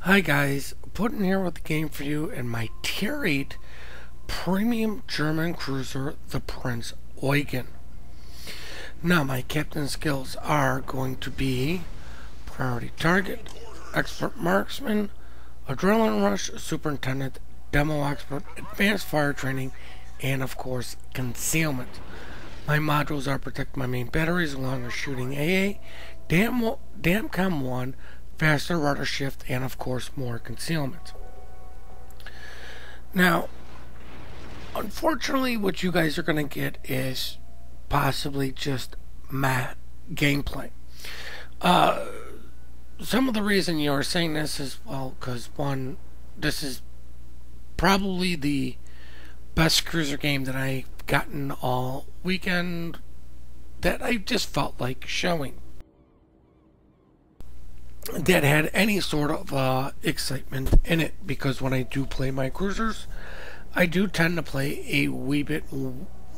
Hi guys, Puddin here with the game for you and my tier 8 premium German cruiser, the Prinz Eugen. Now my captain skills are going to be priority target, expert marksman, adrenaline rush, superintendent, demo expert, advanced fire training, and of course concealment. My modules are protect my main batteries along with shooting AA, damcom 1, faster rudder shift, and of course more concealment. Now, unfortunately, what you guys are going to get is possibly just matte gameplay. Some of the reason you're saying this is, well, because one, this is probably the best cruiser game that I've gotten all weekend that I just felt like showing, that had any sort of excitement in it, because when I do play my cruisers, I do tend to play a wee bit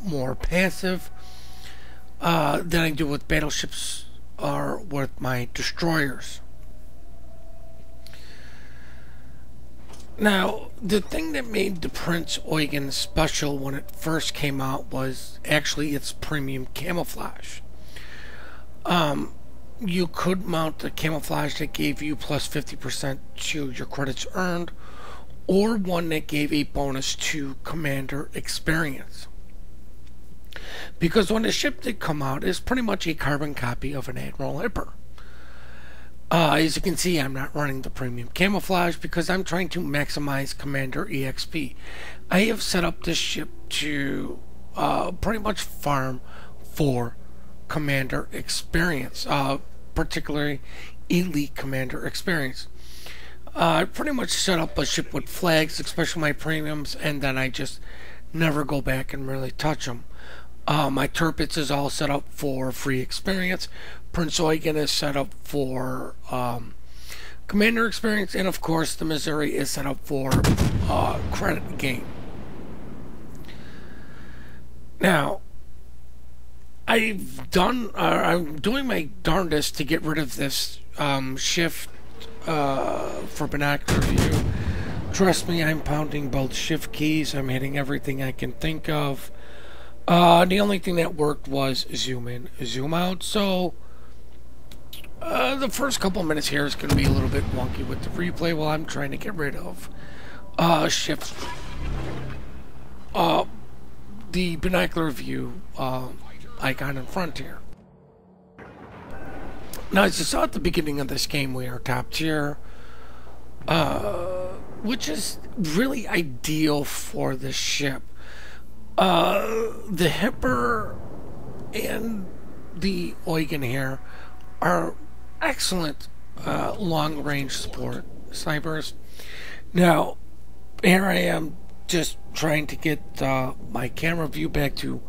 more passive than I do with battleships or with my destroyers. Now, the thing that made the Prinz Eugen special when it first came out was actually its premium camouflage. You could mount a camouflage that gave you plus 50% to your credits earned, or one that gave a bonus to commander experience. Because when the ship did come out, it's pretty much a carbon copy of an Admiral Hipper. As you can see, I'm not running the premium camouflage because I'm trying to maximize commander EXP. I have set up this ship to pretty much farm for commander experience, particularly elite commander experience. I pretty much set up a ship with flags, especially my premiums, and then I just never go back and really touch them. My Tirpitz is all set up for free experience. Prinz Eugen is set up for commander experience, and of course the Missouri is set up for credit gain. Now, I'm doing my darndest to get rid of this shift for binocular view. Trust me, I'm pounding both shift keys. I'm hitting everything I can think of. The only thing that worked was zoom in, zoom out. So the first couple minutes here is going to be a little bit wonky with the replay while I'm trying to get rid of shift the binocular view icon in front here. Now, as you saw at the beginning of this game, we are top tier, which is really ideal for this ship. The Hipper and the Eugen here are excellent long-range support snipers. Now, here I am just trying to get my camera view back to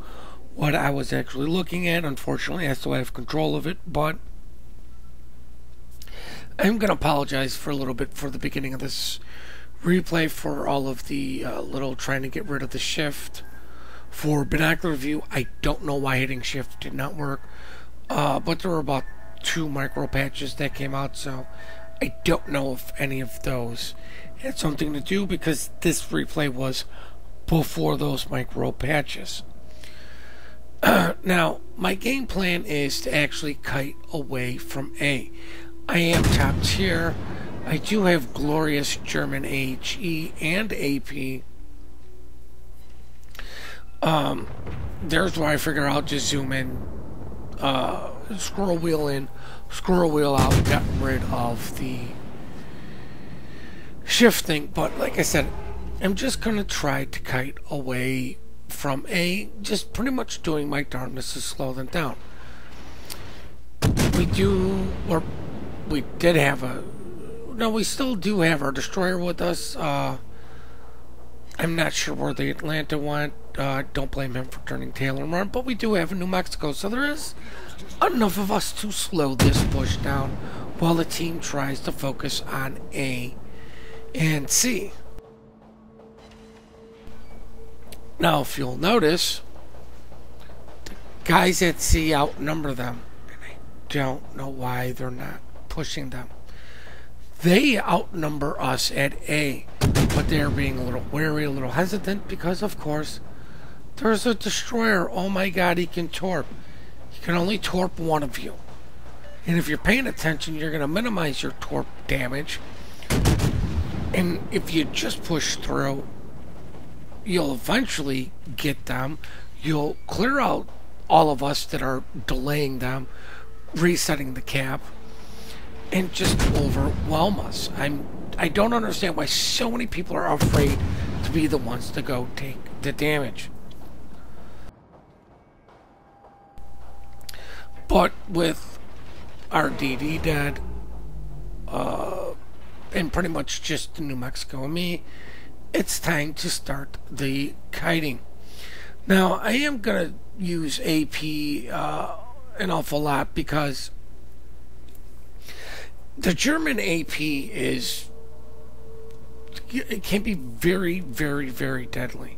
what I was actually looking at. Unfortunately, I still have control of it, but I'm going to apologize for a little bit for the beginning of this replay for all of the little trying to get rid of the shift. For binocular view, I don't know why hitting shift did not work, but there were about 2 micro patches that came out, so I don't know if any of those had something to do, because this replay was before those micro patches. Now, my game plan is to actually kite away from A. I am top tier. I do have glorious German HE and AP. There's where I figure I'll just zoom in, scroll wheel in, scroll wheel out, gotten rid of the shifting. But like I said, I'm just going to try to kite away from A, just pretty much doing my darndest to slow them down. We still do have our destroyer with us. I'm not sure where the Atlanta went. Don't blame him for turning tail and run, but we do have a New Mexico, so there is enough of us to slow this push down while the team tries to focus on A and C. Now, if you'll notice, the guys at C outnumber them, and I don't know why they're not pushing them. They outnumber us at A, but they're being a little wary, a little hesitant, because of course there's a destroyer. Oh my god, he can torp. He can only torp one of you. And if you're paying attention, you're going to minimize your torp damage. And if you just push through, you'll eventually get them. You'll clear out all of us that are delaying them, resetting the cap, and just overwhelm us. I don't understand why so many people are afraid to be the ones to go take the damage. But with our DD dead, and pretty much just New Mexico and me, it's time to start the kiting. Now, I am going to use AP an awful lot because the German AP it can be very, very, very deadly.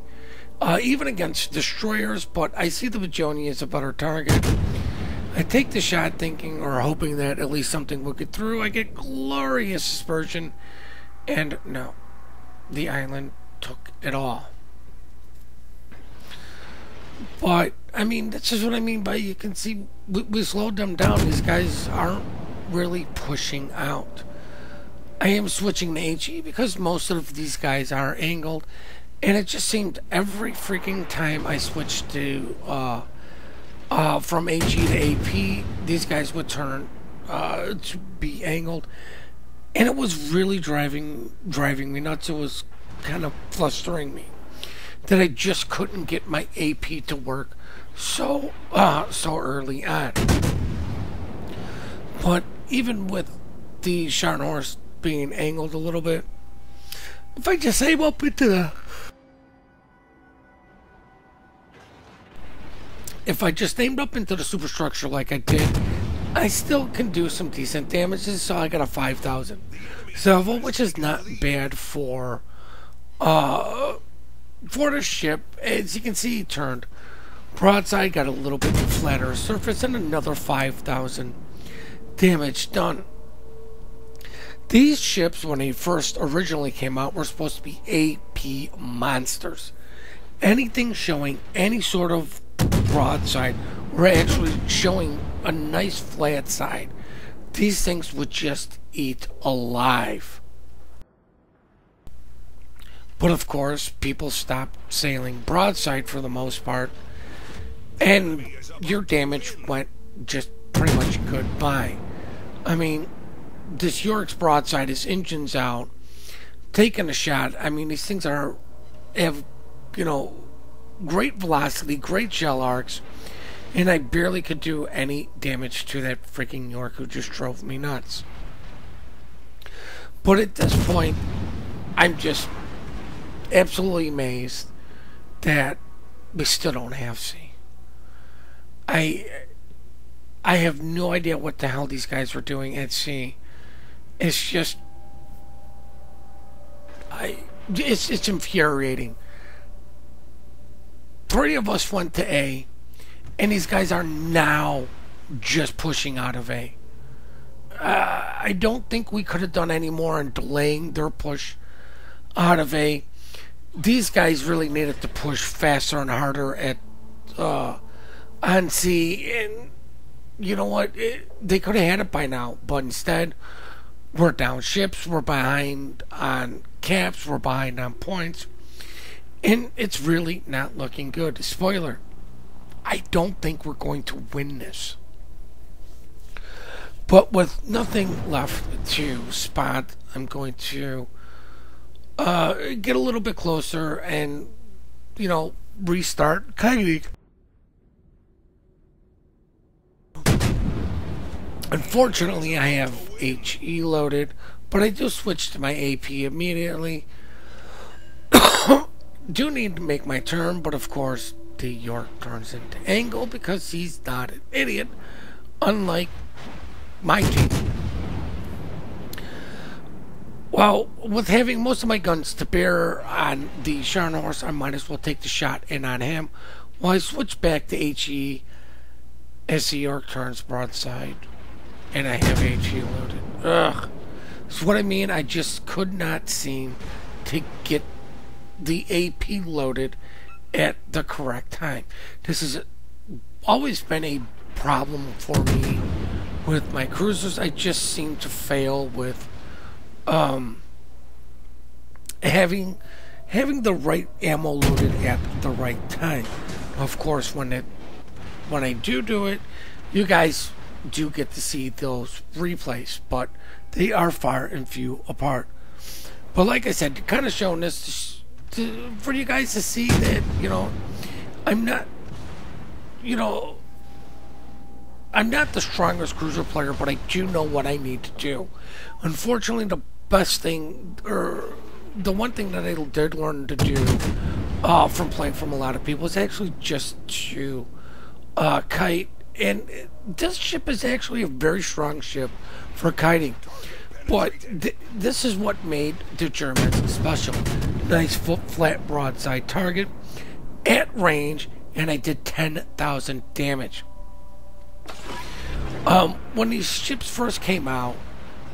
Even against destroyers, but I see the Bajoni as a better target. I take the shot thinking or hoping that at least something will get through. I get glorious dispersion, and no, the island took it all. But, I mean, that's just what I mean by, you can see, we slowed them down. These guys aren't really pushing out. I am switching to HE because most of these guys are angled, and it just seemed every freaking time I switched to, from HE to AP, these guys would turn to be angled, and it was really driving me nuts. It was kind of flustering me that I just couldn't get my AP to work so early on. But even with the Scharnhorst being angled a little bit, if I just aim up into the superstructure like I did, I still can do some decent damages. So I got a 5,000 salvo, which is not bad for the ship. As you can see, he turned broadside, got a little bit flatter surface, and another 5,000 damage done. These ships, when they first originally came out, were supposed to be AP monsters. Anything showing any sort of broadside, or actually showing a nice flat side, these things would just eat alive. But of course, people stopped sailing broadside for the most part, and your damage went just pretty much goodbye. I mean, this York's broadside, his engine's out, taking a shot. I mean, these things have, you know, great velocity, great shell arcs, and I barely could do any damage to that freaking York, who just drove me nuts. But at this point, I'm just absolutely amazed that we still don't have sea. I have no idea what the hell these guys were doing at sea. It's just, it's infuriating. 3 of us went to A, and these guys are now just pushing out of A. I don't think we could have done any more in delaying their push out of A. These guys really needed to push faster and harder at on C, and you know what? They could have had it by now, but instead, we're down ships, we're behind on caps, we're behind on points, and it's really not looking good. Spoiler, I don't think we're going to win this. But with nothing left to spot, I'm going to get a little bit closer and, you know, restart kiting. Unfortunately, I have HE loaded, but I do switch to my AP immediately. Do need to make my turn, but of course the York turns into angle because he's not an idiot, unlike my team. Well, with having most of my guns to bear on the Scharnhorst, I might as well take the shot in on him while I switch back to HE as the York turns broadside and I have HE loaded. Ugh. So what I mean, I just could not seem to get the AP loaded at the correct time. This has always been a problem for me with my cruisers. I just seem to fail with having the right ammo loaded at the right time. Of course, when I do it, you guys do get to see those replays, but they are far and few apart. But like I said, kind of showing this for you guys to see that, you know, I'm not the strongest cruiser player, but I do know what I need to do. Unfortunately, the best thing, or the one thing that I did learn to do from playing from a lot of people is actually just to kite. And this ship is actually a very strong ship for kiting. But this is what made the Germans special. Nice flat broadside target at range, and I did 10,000 damage. When these ships first came out,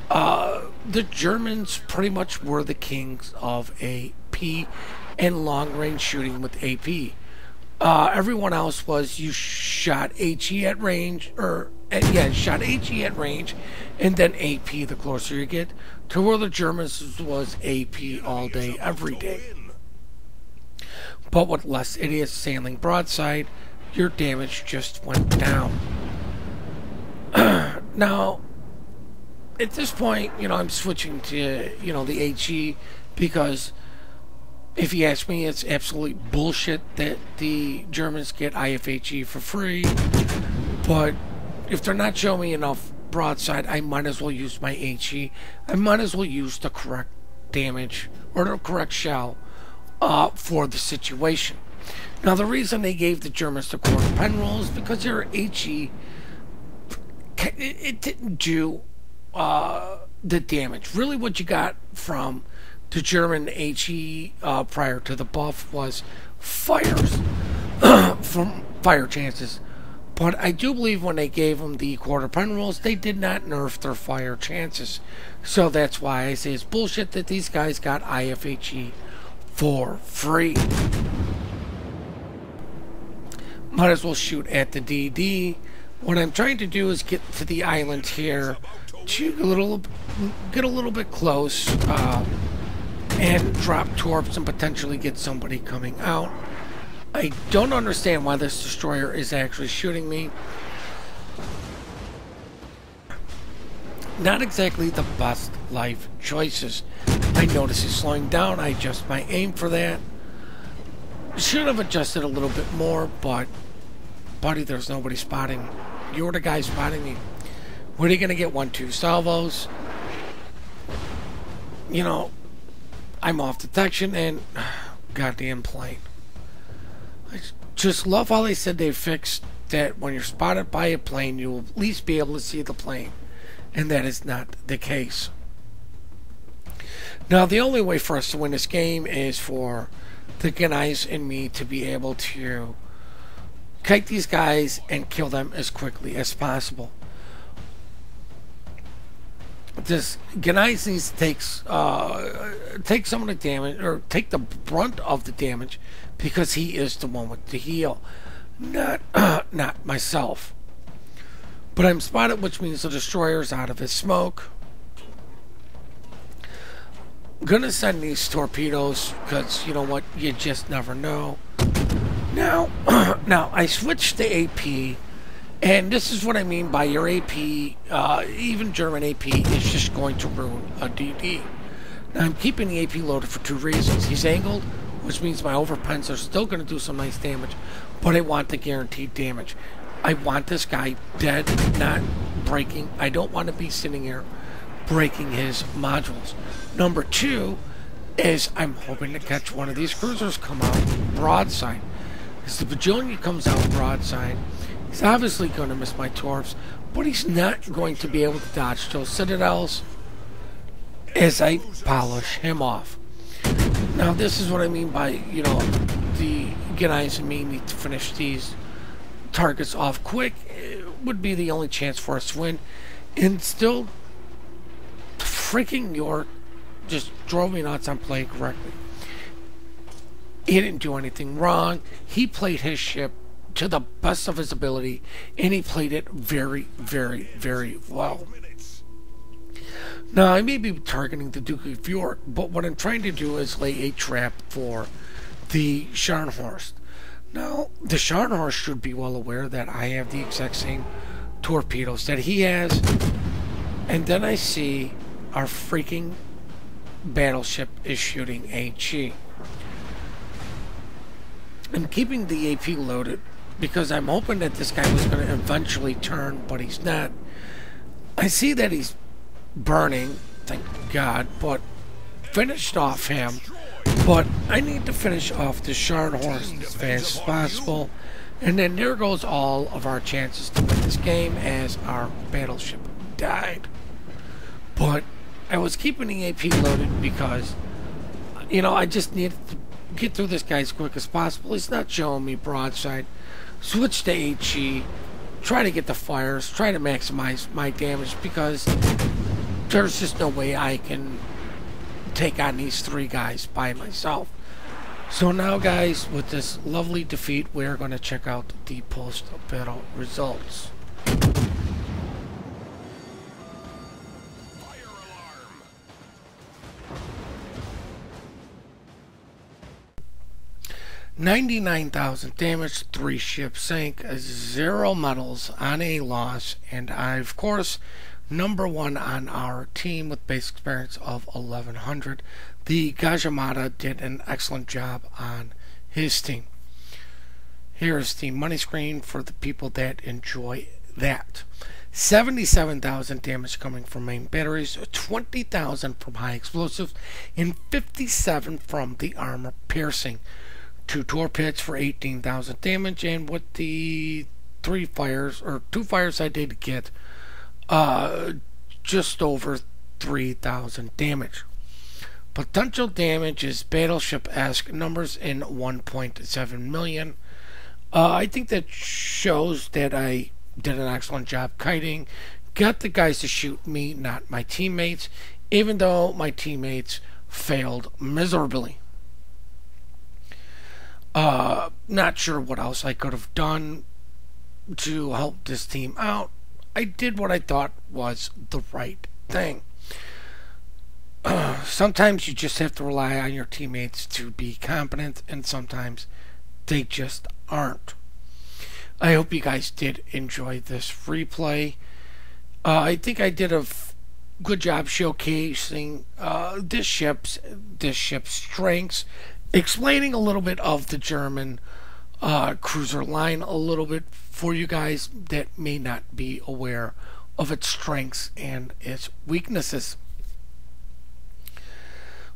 the Germans pretty much were the kings of AP and long-range shooting with AP. Everyone else was you shot HE at range, shot HE at range, and then AP the closer you get. To where the Germans was AP all day, every day. But with less idiots sailing broadside, your damage just went down. Now, at this point, you know, I'm switching to, you know, the HE because if you ask me, it's absolutely bullshit that the Germans get IFHE for free. But if they're not showing me enough broadside, I might as well use my HE. I might as well use the correct damage or the correct shell for the situation. Now, the reason they gave the Germans the quarter pen roll is because their HE, it didn't do the damage. Really, what you got from the German HE prior to the buff was fires from fire chances. But I do believe when they gave them the quarter pen rolls, they did not nerf their fire chances. So that's why I say it's bullshit that these guys got IFHE for free. Might as well shoot at the DD. What I'm trying to do is get to the island here, to get a little bit close, and drop torps and potentially get somebody coming out. I don't understand why this destroyer is actually shooting me. Not exactly the best life choices. I notice he's slowing down. I adjust my aim for that. Should have adjusted a little bit more, but buddy, there's nobody spotting. You're the guy spotting me. What are you gonna get? 1-2 salvos? You know, I'm off detection and goddamn plane. I just love how they said they fixed that when you're spotted by a plane, you will at least be able to see the plane. And that is not the case. Now, the only way for us to win this game is for the guys and me to be able to kite these guys and kill them as quickly as possible. This Gneiss needs to take some of the damage, or take the brunt of the damage, because he is the one with the heal, not myself. But I'm spotted, which means the destroyer's out of his smoke. I'm gonna send these torpedoes because you know what, you just never know. Now, I switched to AP. And this is what I mean by your AP, even German AP, is just going to ruin a DD. Now, I'm keeping the AP loaded for two reasons. He's angled, which means my overpens are still going to do some nice damage, but I want the guaranteed damage. I want this guy dead, not breaking. I don't want to be sitting here breaking his modules. Number two is I'm hoping to catch one of these cruisers come out broadside. Because the Bajillion comes out broadside, he's obviously going to miss my torps, but he's not going to be able to dodge those citadels as I polish him off. Now, this is what I mean by, you know, the guys and me need to finish these targets off quick. It would be the only chance for us to win. And still, freaking York just drove me nuts on playing correctly. He didn't do anything wrong. He played his ship to the best of his ability, and he played it very, very, very well. Now, I may be targeting the Duke of York, but what I'm trying to do is lay a trap for the Scharnhorst. Now, the Scharnhorst should be well aware that I have the exact same torpedoes that he has. And then I see our freaking battleship is shooting HE. I'm keeping the AP loaded because I'm hoping that this guy was going to eventually turn, but he's not. I see that he's burning, thank God, but finished off him. But I need to finish off the Scharnhorst as fast as possible. And then there goes all of our chances to win this game as our battleship died. But I was keeping the AP loaded because, you know, I just needed to get through this guy as quick as possible. He's not showing me broadside. Switch to HE. Try to get the fires. Try to maximize my damage because there's just no way I can take on these three guys by myself. So now, guys, with this lovely defeat, we're going to check out the post-battle results. 99,000 damage, 3 ships sank, 0 medals on a loss, and I, of course, #1 on our team with base experience of 1100. The Gajamada did an excellent job on his team. Here's the money screen for the people that enjoy that. 77,000 damage coming from main batteries, 20,000 from high explosives, and 57 from the armor piercing. 2 torpedoes for 18,000 damage, and with the 2 fires I did get, just over 3,000 damage. Potential damage is battleship-esque numbers in 1.7 million. I think that shows that I did an excellent job kiting. Got the guys to shoot me, not my teammates, even though my teammates failed miserably. Not sure what else I could have done to help this team out. I did what I thought was the right thing. Sometimes you just have to rely on your teammates to be competent, and sometimes they just aren't. I hope you guys did enjoy this replay. I think I did a good job showcasing this ship's strengths, explaining a little bit of the German cruiser line a little bit for you guys that may not be aware of its strengths and its weaknesses.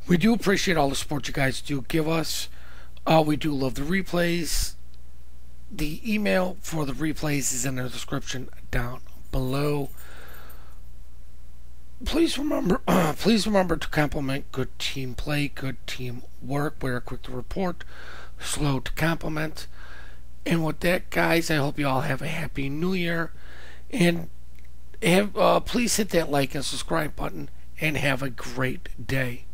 We do appreciate all the support you guys do give us. We do love the replays. The email for the replays is in the description down below. Please remember to compliment good team play, good team work. We're quick to report, slow to compliment. And with that, guys, I hope you all have a happy New Year, and please hit that like and subscribe button, and have a great day.